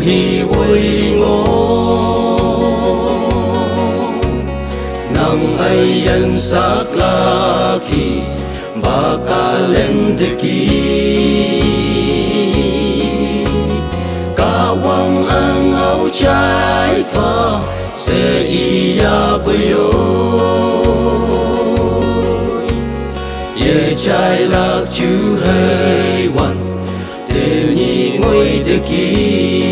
hi vui ngô nang ayan sakla khi baka lên thực kỳ kawang ang áo trái pha sẽ ia bơi ye trái lạc chú hay hoàn đều nhị ngôi thực kỳ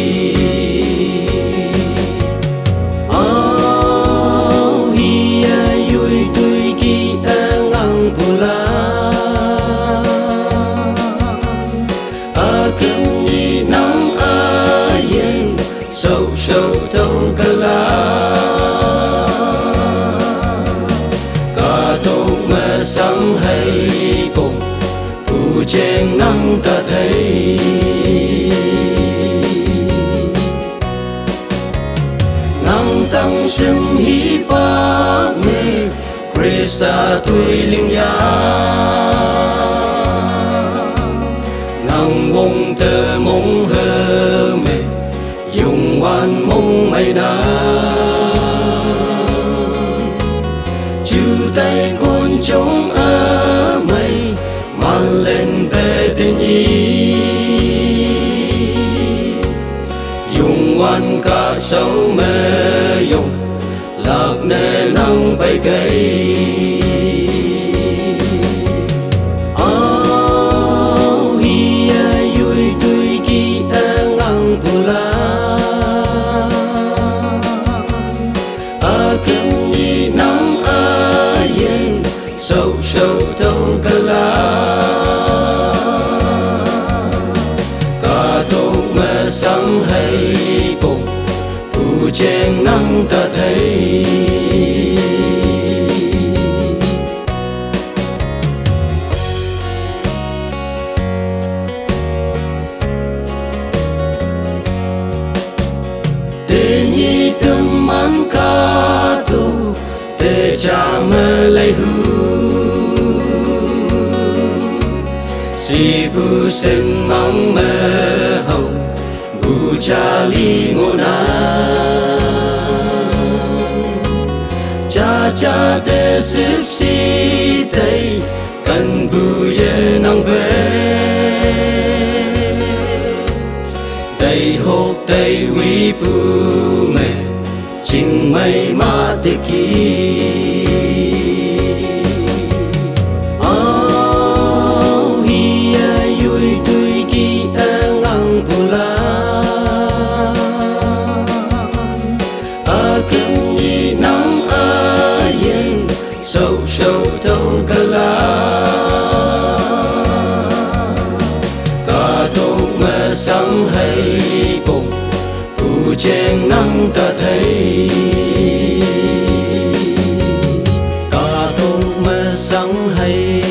sâu sâu thâu cả lá cả thâu mà sáng hay bụng phù chen nắng ta thấy nắng tăng sương hi ba mê Krista tuổi linh ya nắng bông tơ mông hơ mê dùng hoàn mong mày đã chư tay con trống á mây mang lên bề tình nhi dùng hoàn cả sâu mê dùng lạc nề nắng bay cây sâu sâu thâu cả lá cả thâu mà sáng hay bụng phù chen nắng ta thấy tê nhi tâm man ca tu tê cha mơ lấy hư si bu sen mang mơ hậu bu cha li ngô na cha cha te sip si tây cần bu ye nang về tây hộp tây vi bu mê chinh mây ma te ki sâu sâu thâu cả lá cả thâu mà sáng hay bụng phù chen nắng ta thấy cả thâu mà sáng hay